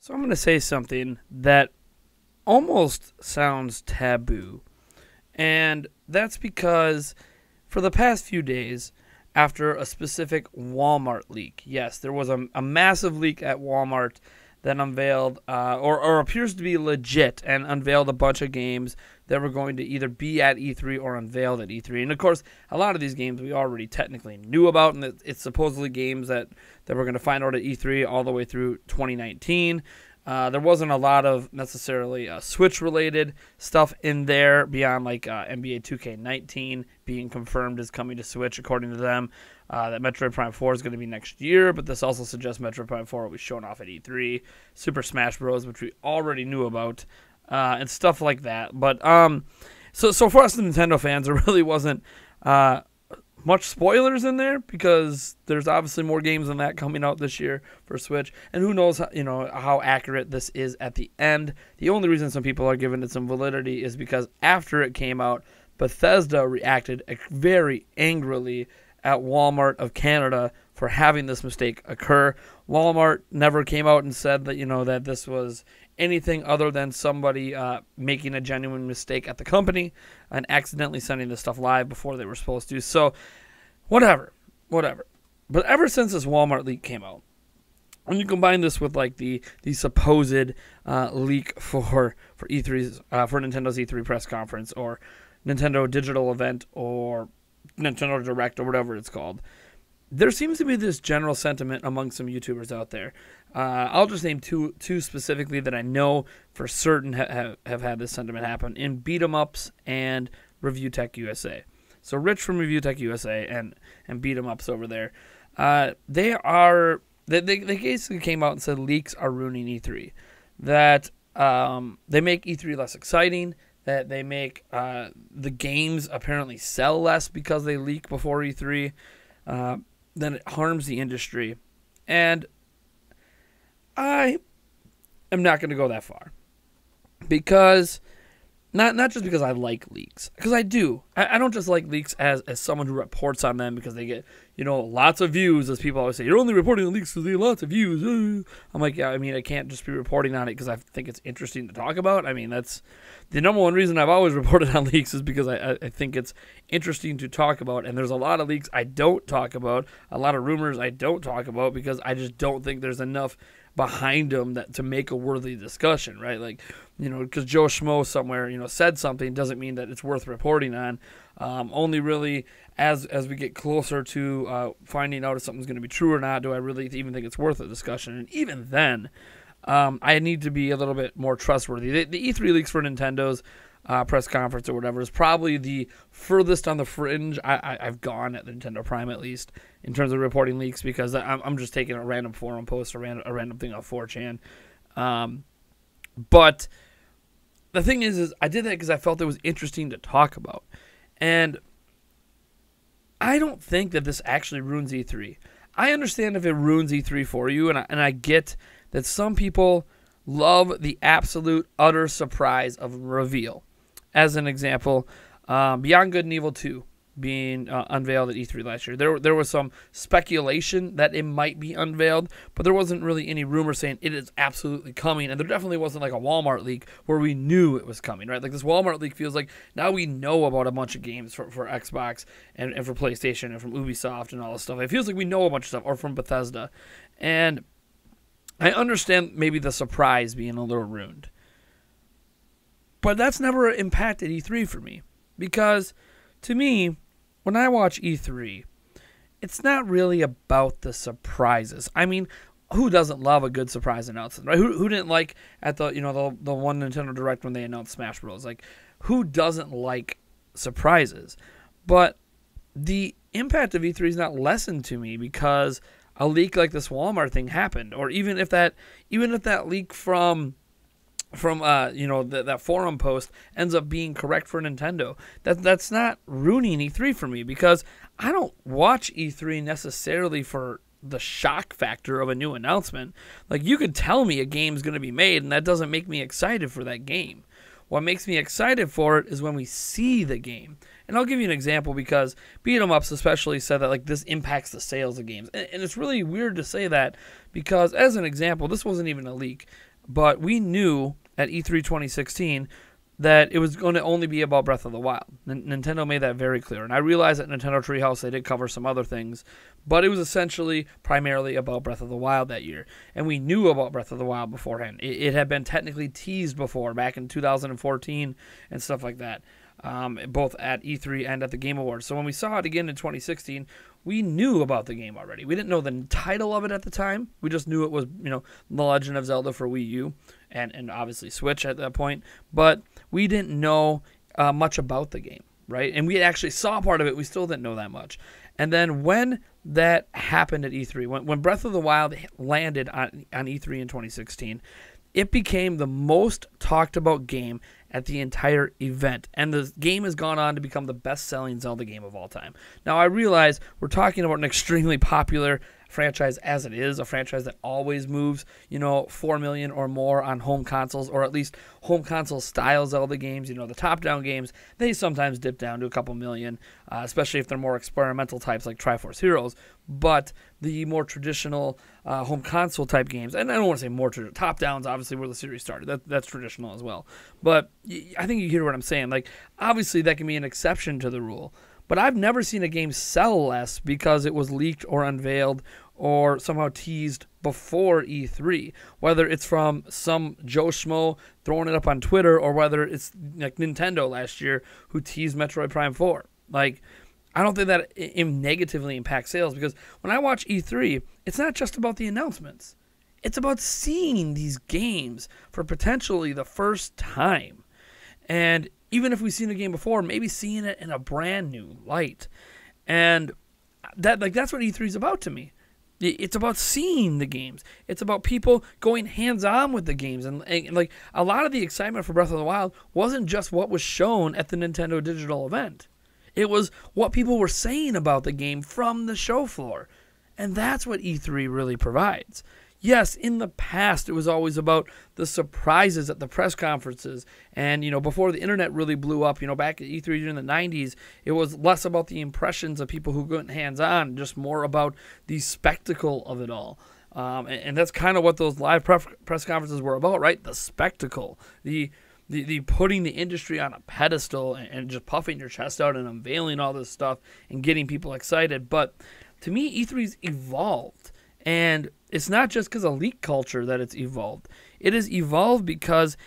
So I'm going to say something that almost sounds taboo. And that's because for the past few days, after a specific Walmart leak, yes, there was a massive leak at Walmart that unveiled, or appears to be legit, and unveiled a bunch of games that were going to either be at E3 or unveiled at E3. And of course, a lot of these games we already technically knew about, and it's supposedly games that we're going to find out at E3 all the way through 2019. There wasn't a lot of necessarily Switch-related stuff in there beyond like NBA 2K19 being confirmed as coming to Switch, according to them. That Metroid Prime 4 is going to be next year, but this also suggests Metroid Prime 4 will be shown off at E3. Super Smash Bros., which we already knew about, and stuff like that. But so for us Nintendo fans, there really wasn't much spoilers in there, because there's obviously more games than that coming out this year for Switch, and who knows how accurate this is at the end. The only reason some people are giving it some validity is because after it came out, Bethesda reacted very angrily at Walmart of Canada for having this mistake occur. Walmart never came out and said that that this was anything other than somebody making a genuine mistake at the company and accidentally sending this stuff live before they were supposed to. So, whatever. But ever since this Walmart leak came out, when you combine this with like the supposed leak for E3's for Nintendo's E3 press conference, or Nintendo digital event, or Nintendo Direct, or whatever it's called, there seems to be this general sentiment among some YouTubers out there. I'll just name two specifically that I know for certain have had this sentiment happen in Beatemups and ReviewTechUSA. So Rich from ReviewTechUSA and Beatemups over there, they basically came out and said leaks are ruining E3. That they make E3 less exciting. That they make the games apparently sell less because they leak before E3. Then it harms the industry. And I am not going to go that far. Because, not just because I like leaks. Because I do. I don't just like leaks as someone who reports on them because they get, lots of views. As people always say, you're only reporting on leaks because they get lots of views. I'm like, yeah, I can't just be reporting on it because I think it's interesting to talk about. That's the number one reason I've always reported on leaks, is because I think it's interesting to talk about. And there's a lot of leaks I don't talk about, a lot of rumors I don't talk about, because I just don't think there's enough behind them to make a worthy discussion, right? Like, because Joe Schmo somewhere, said something doesn't mean that it's worth reporting on. Only really as we get closer to finding out if something's going to be true or not, do I really even think it's worth a discussion. And even then, I need to be a little bit more trustworthy. The E3 leaks for Nintendo's press conference or whatever is probably the furthest on the fringe I've gone at the Nintendo Prime, at least in terms of reporting leaks, because I'm just taking a random forum post, a random thing off 4chan. But the thing is I did that because I felt it was interesting to talk about. And I don't think that this actually ruins E3. I understand if it ruins E3 for you, and I get that some people love the absolute, utter surprise of reveal. As an example, Beyond Good and Evil 2 being unveiled at E3 last year. There was some speculation that it might be unveiled, but there wasn't really any rumor saying it is absolutely coming, and there definitely wasn't like a Walmart leak where we knew it was coming, right? Like this Walmart leak feels like now we know about a bunch of games for Xbox and for PlayStation and from Ubisoft and all this stuff. It feels like we know a bunch of stuff, or from Bethesda. And I understand maybe the surprise being a little ruined. But that's never impacted E3 for me. Because, to me, when I watch E3, it's not really about the surprises. Who doesn't love a good surprise announcement, right? Who didn't like at the one Nintendo Direct when they announced Smash Bros? Like, who doesn't like surprises? But the impact of E3 is not lessened to me because a leak like this Walmart thing happened, or even if that leak from that forum post ends up being correct for Nintendo, that's not ruining E3 for me, because I don't watch E3 necessarily for the shock factor of a new announcement. Like, you could tell me a game's going to be made, and that doesn't make me excited for that game. What makes me excited for it is when we see the game. And I'll give you an example, because Beatemups especially said that like this impacts the sales of games. And it's really weird to say that, because as an example, this wasn't even a leak. but we knew at E3 2016 that it was going to only be about Breath of the Wild. Nintendo made that very clear. And I realized at Nintendo Treehouse they did cover some other things, but it was essentially primarily about Breath of the Wild that year. And we knew about Breath of the Wild beforehand. It had been technically teased before, back in 2014 and stuff like that, both at E3 and at the Game Awards. So when we saw it again in 2016, we knew about the game already. We didn't know the title of it at the time. We just knew it was, The Legend of Zelda for Wii U and obviously Switch at that point. But we didn't know much about the game, right? And we actually saw part of it. We still didn't know that much. And then when that happened at E3, when Breath of the Wild landed on E3 in 2016, it became the most talked about game at the entire event. And the game has gone on to become the best-selling Zelda game of all time. Now, I realize we're talking about an extremely popular franchise as it is, a franchise that always moves, 4 million or more on home consoles, or at least home console style Zelda games. The top-down games, they sometimes dip down to a couple million, especially if they're more experimental types like Triforce Heroes. But the more traditional home console type games, and I don't want to say more traditional, top-downs obviously where the series started. That's traditional as well. But I think you hear what I'm saying. Like, obviously that can be an exception to the rule. But I've never seen a game sell less because it was leaked or unveiled or somehow teased before E3. Whether it's from some Joe Schmo throwing it up on Twitter or whether it's like Nintendo last year who teased Metroid Prime 4. Like, I don't think that negatively impacts sales because when I watch E3, it's not just about the announcements. It's about seeing these games for potentially the first time. And even if we've seen a game before, maybe seeing it in a brand new light. And that's what E3 is about to me. It's about seeing the games. It's about people going hands-on with the games. And like a lot of the excitement for Breath of the Wild wasn't just what was shown at the Nintendo Digital event. It was what people were saying about the game from the show floor. And that's what E3 really provides. Yes, in the past, it was always about the surprises at the press conferences. And, before the internet really blew up, back at E3 during the 90s, it was less about the impressions of people who went hands-on, just more about the spectacle of it all. And that's kind of what those live press conferences were about, right? The spectacle, the putting the industry on a pedestal and just puffing your chest out and unveiling all this stuff and getting people excited. But to me, E3's evolved. And it's not just because of leak culture that it's evolved. It has evolved because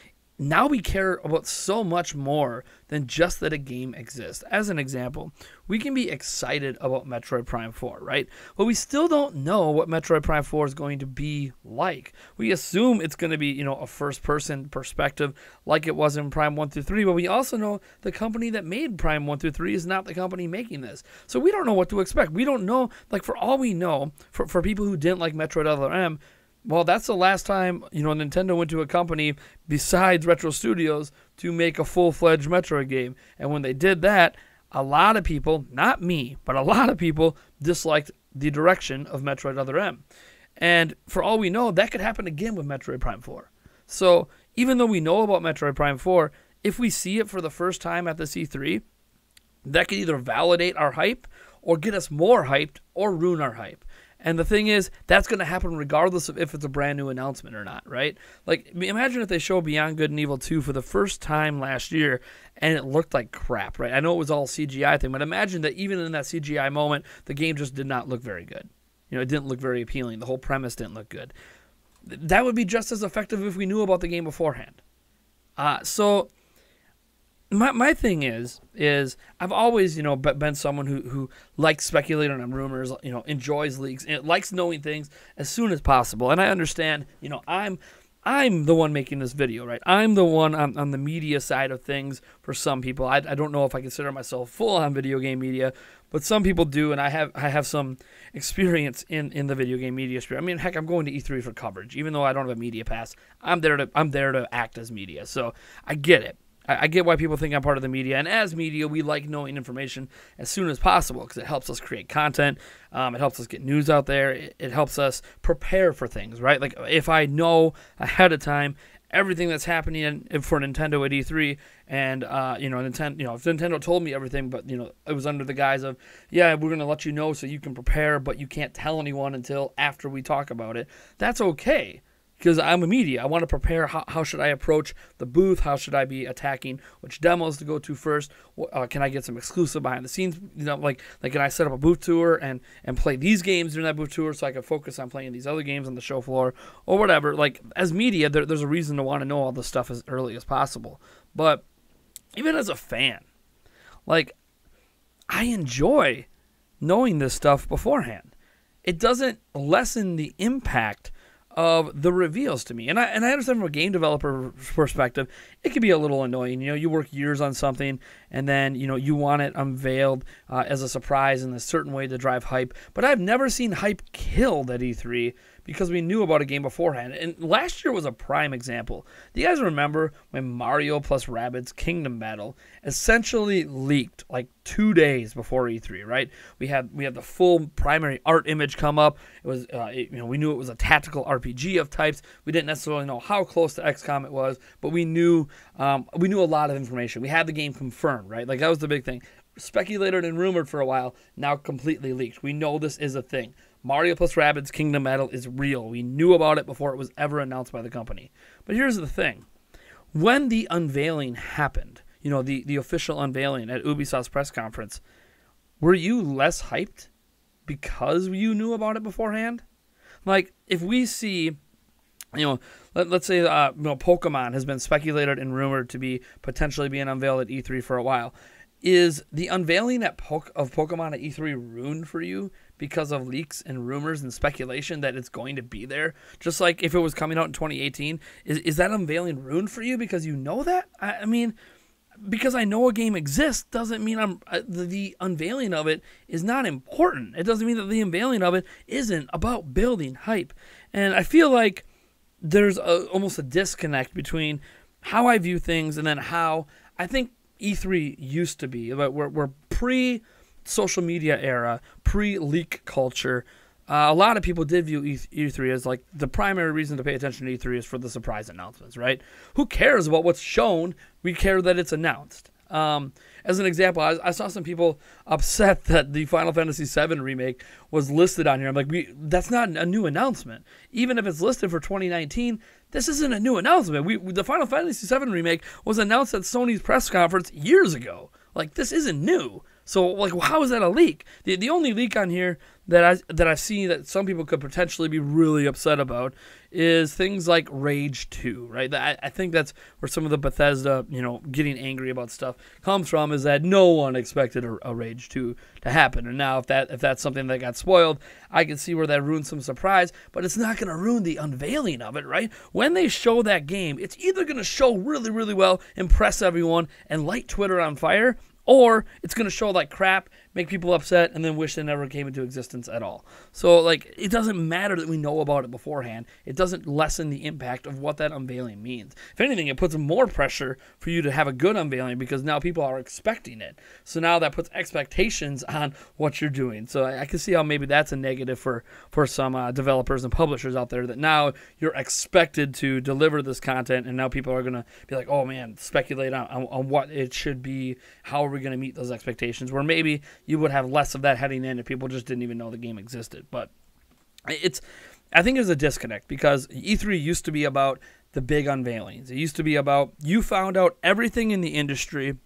now we care about so much more than just that a game exists. As an example, we can be excited about Metroid Prime 4, right? But we still don't know what Metroid Prime 4 is going to be like. We assume it's going to be, a first-person perspective like it was in Prime 1 through 3, but we also know the company that made Prime 1 through 3 is not the company making this. So we don't know what to expect. We don't know, for all we know, for people who didn't like Metroid Other M, well, that's the last time, Nintendo went to a company besides Retro Studios to make a full-fledged Metroid game. And when they did that, a lot of people, not me, but a lot of people disliked the direction of Metroid Other M. And for all we know, that could happen again with Metroid Prime 4. So even though we know about Metroid Prime 4, if we see it for the first time at the C3, that could either validate our hype or get us more hyped or ruin our hype. And the thing is, that's going to happen regardless of if it's a brand new announcement or not, right? Like, imagine if they show Beyond Good and Evil 2 for the first time last year and it looked like crap, right? I know it was all CGI thing, but imagine that even in that CGI moment, the game just did not look very good. It didn't look very appealing. The whole premise didn't look good. That would be just as effective if we knew about the game beforehand. So my thing is I've always, been someone who likes speculating on rumors, enjoys leaks, and likes knowing things as soon as possible. And I understand, I'm the one making this video, right? I'm the one on the media side of things for some people. I don't know if I consider myself full on video game media, but some people do, and I have some experience in the video game media sphere. I mean, heck, I'm going to E3 for coverage, even though I don't have a media pass. I'm there to act as media, so I get it. I get why people think I'm part of the media, and as media, we like knowing information as soon as possible because it helps us create content. It helps us get news out there. It helps us prepare for things, right? Like if I know ahead of time everything that's happening for Nintendo at E3, and Nintendo, if Nintendo told me everything, but it was under the guise of, yeah, we're gonna let you know so you can prepare, but you can't tell anyone until after we talk about it. That's okay. because I'm a media. I want to prepare how should I approach the booth, how should I be attacking, which demos to go to first, can I get some exclusive behind the scenes, like can I set up a booth tour and play these games during that booth tour so I can focus on playing these other games on the show floor or whatever. Like, as media, there's a reason to want to know all this stuff as early as possible. But even as a fan, like, I enjoy knowing this stuff beforehand. It doesn't lessen the impact of the reveals to me. And I understand from a game developer perspective, it can be a little annoying. You work years on something, and then, you want it unveiled as a surprise in a certain way to drive hype. But I've never seen hype killed at E3 because we knew about a game beforehand. And last year was a prime example. Do you guys remember when Mario plus Rabbids Kingdom Battle essentially leaked like 2 days before E3, right? We had the full primary art image come up. It was we knew it was a tactical RPG of types. We didn't necessarily know how close to XCOM it was, but we knew a lot of information. We had the game confirmed, right? Like, that was the big thing. Speculated and rumored for a while, now completely leaked. We know this is a thing. Mario plus Rabbids Kingdom Battle is real. We knew about it before it was ever announced by the company. But here's the thing. When the unveiling happened, the official unveiling at Ubisoft's press conference, were you less hyped because you knew about it beforehand? Like, if we see, let's say Pokemon has been speculated and rumored to be potentially being unveiled at E3 for a while. Is the unveiling of Pokemon at E3 ruined for you because of leaks and rumors and speculation that it's going to be there? Just like if it was coming out in 2018, is that unveiling ruined for you because you know that? I mean, because I know a game exists doesn't mean the unveiling of it is not important. It doesn't mean that the unveiling of it isn't about building hype. And I feel like there's almost a disconnect between how I view things and then how I think E3 used to be. We're pre-social media era, pre-leak culture. A lot of people did view E3 as like the primary reason to pay attention to E3 is for the surprise announcements, right? Who cares about what's shown? We care that it's announced. As an example, I saw some people upset that the Final Fantasy VII remake was listed on here. I'm like, that's not a new announcement. Even if it's listed for 2019, this isn't a new announcement. The Final Fantasy VII remake was announced at Sony's press conference years ago. Like, this isn't new. So, like, how is that a leak? The only leak on here that I've seen that some people could potentially be really upset about is things like Rage 2, right? I think that's where some of the Bethesda, getting angry about stuff comes from, is that no one expected a Rage 2 to happen. And now if that's something that got spoiled, I can see where that ruins some surprise, but it's not going to ruin the unveiling of it, right? When they show that game, it's either going to show really, really well, impress everyone, and light Twitter on fire, or it's going to show like crap, make people upset, and then wish they never came into existence at all. So, like, it doesn't matter that we know about it beforehand. It doesn't lessen the impact of what that unveiling means. If anything, it puts more pressure for you to have a good unveiling because now people are expecting it. So now that puts expectations on what you're doing. So I can see how maybe that's a negative for some developers and publishers out there, that now you're expected to deliver this content, and now people are going to be like, oh, man, speculate on what it should be, how are we going to meet those expectations, where maybe you would have less of that heading in if people just didn't even know the game existed. But I think there's a disconnect because E3 used to be about the big unveilings. It used to be about you found out everything in the industry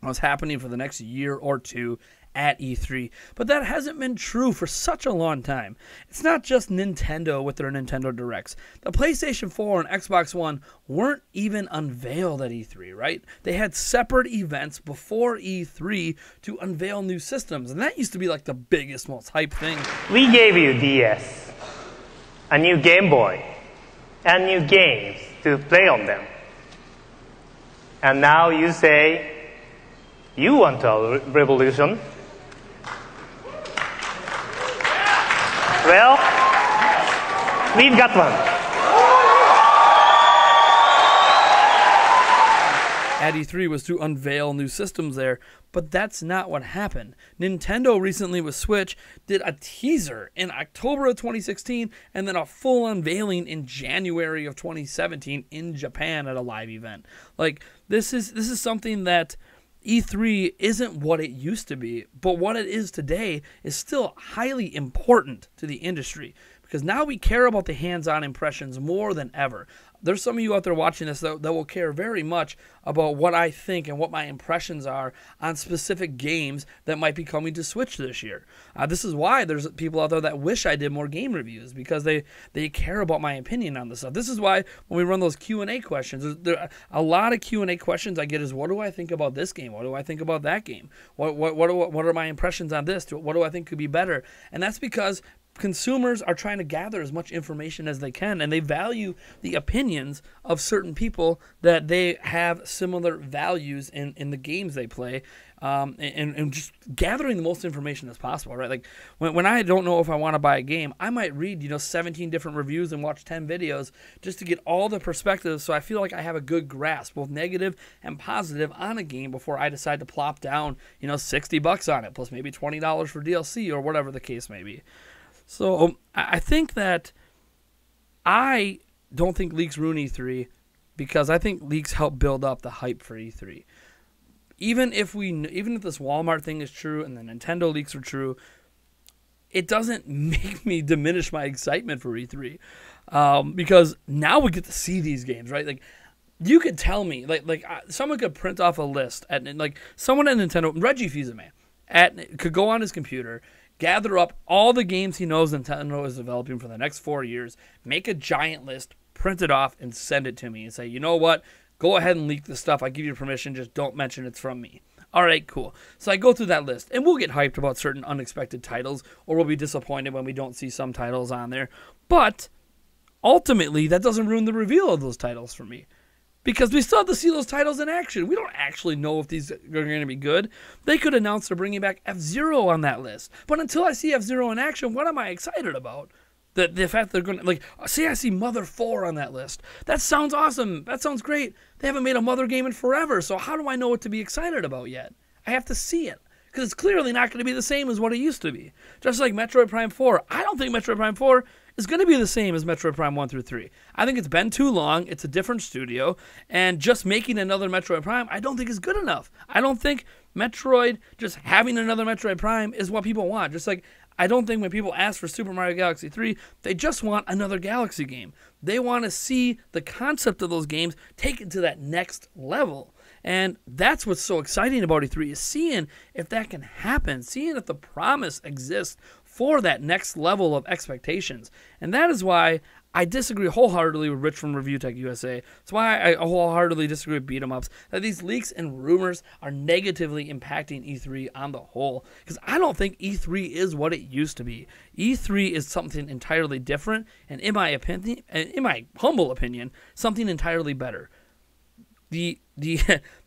was happening for the next year or two at E3. But that hasn't been true for such a long time. It's not just Nintendo with their Nintendo Directs. The PlayStation 4 and Xbox One weren't even unveiled at E3, right? They had separate events before E3 to unveil new systems, and that used to be like the biggest, most hype thing. We gave you DS, a new Game Boy, and new games to play on them. And now you say you want a revolution. Well, we've got one. At E3 was to unveil new systems there, but that's not what happened. Nintendo recently with Switch did a teaser in October of 2016 and then a full unveiling in January of 2017 in Japan at a live event. Like, this is something that E3 isn't what it used to be, but what it is today is still highly important to the industry. because now we care about the hands-on impressions more than ever. There's some of you out there watching this that will care very much about what I think and what my impressions are on specific games that might be coming to Switch this year. This is why there's people out there that wish I did more game reviews, because they care about my opinion on this stuff. This is why when we run those Q&A questions, there a lot of Q&A questions I get is, what do I think about this game? What do I think about that game? What are my impressions on this? What do I think could be better? And that's because consumers are trying to gather as much information as they can, and they value the opinions of certain people that they have similar values in the games they play, and just gathering the most information as possible, right? Like when I don't know if I want to buy a game, I might read 17 different reviews and watch 10 videos just to get all the perspectives, so I feel like I have a good grasp, both negative and positive, on a game before I decide to plop down $60 on it, plus maybe $20 for DLC or whatever the case may be. So I think that I don't think leaks ruin E3, because I think leaks help build up the hype for E3. Even if this Walmart thing is true and the Nintendo leaks are true, it doesn't make me diminish my excitement for E3, because now we get to see these games, right? Like, you could tell me, like someone could print off a list, someone at Nintendo, Reggie Fils-Aimé, could go on his computer, gather up all the games he knows Nintendo is developing for the next 4 years, make a giant list, print it off, and send it to me and say, you know what, go ahead and leak the stuff. I give you permission, just don't mention it's from me. All right, cool. So I go through that list, and we'll get hyped about certain unexpected titles, or we'll be disappointed when we don't see some titles on there. But ultimately, that doesn't ruin the reveal of those titles for me, because we still have to see those titles in action. We don't actually know if these are going to be good. They could announce they're bringing back F-Zero on that list. But until I see F-Zero in action, what am I excited about? The fact they're going to, say I see Mother 4 on that list. That sounds awesome. That sounds great. They haven't made a Mother game in forever, so how do I know what to be excited about yet? I have to see it, because it's clearly not going to be the same as what it used to be. Just like Metroid Prime 4. I don't think Metroid Prime 4 is going to be the same as Metroid Prime 1 through 3. I think it's been too long. It's a different studio. And just making another Metroid Prime, I don't think is good enough. I don't think Metroid, just having another Metroid Prime, is what people want. Just like I don't think when people ask for Super Mario Galaxy 3, they just want another Galaxy game. They want to see the concept of those games taken to that next level. And that's what's so exciting about E3, is seeing if that can happen, seeing if the promise exists for that next level of expectations. And that is why I disagree wholeheartedly with Rich from ReviewTechUSA. That's why I wholeheartedly disagree with Beatemups, that these leaks and rumors are negatively impacting E3 on the whole. Because I don't think E3 is what it used to be. E3 is something entirely different, and in my opinion, in my humble opinion, something entirely better. The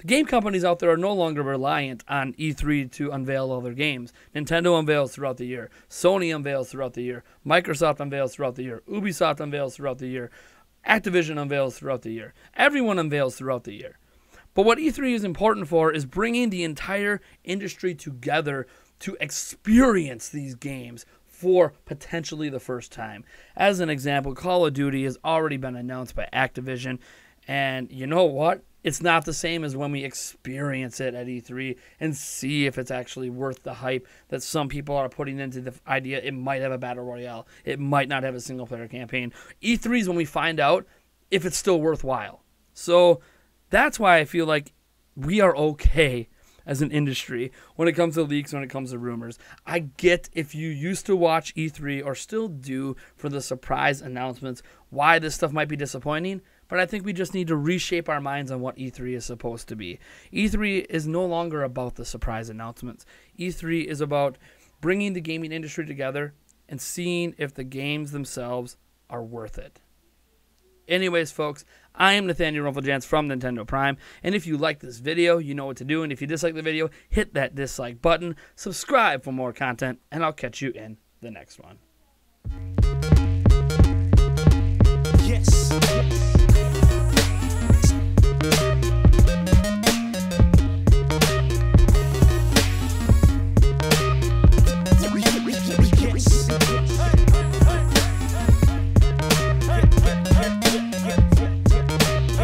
game companies out there are no longer reliant on E3 to unveil all their games. Nintendo unveils throughout the year. Sony unveils throughout the year. Microsoft unveils throughout the year. Ubisoft unveils throughout the year. Activision unveils throughout the year. Everyone unveils throughout the year. But what E3 is important for is bringing the entire industry together to experience these games for potentially the first time. As an example, Call of Duty has already been announced by Activision. And you know what? It's not the same as when we experience it at E3 and see if it's actually worth the hype that some people are putting into the idea it might have a battle royale. It might not have a single-player campaign. E3 is when we find out if it's still worthwhile. So that's why I feel like we are okay as an industry when it comes to leaks, when it comes to rumors. I get if you used to watch E3 or still do for the surprise announcements, why this stuff might be disappointing. But I think we just need to reshape our minds on what E3 is supposed to be. E3 is no longer about the surprise announcements. E3 is about bringing the gaming industry together and seeing if the games themselves are worth it. Anyways, folks, I am Nathaniel Rumpeljans from Nintendo Prime, and if you like this video, you know what to do, and if you dislike the video, hit that dislike button, subscribe for more content, and I'll catch you in the next one. Yes.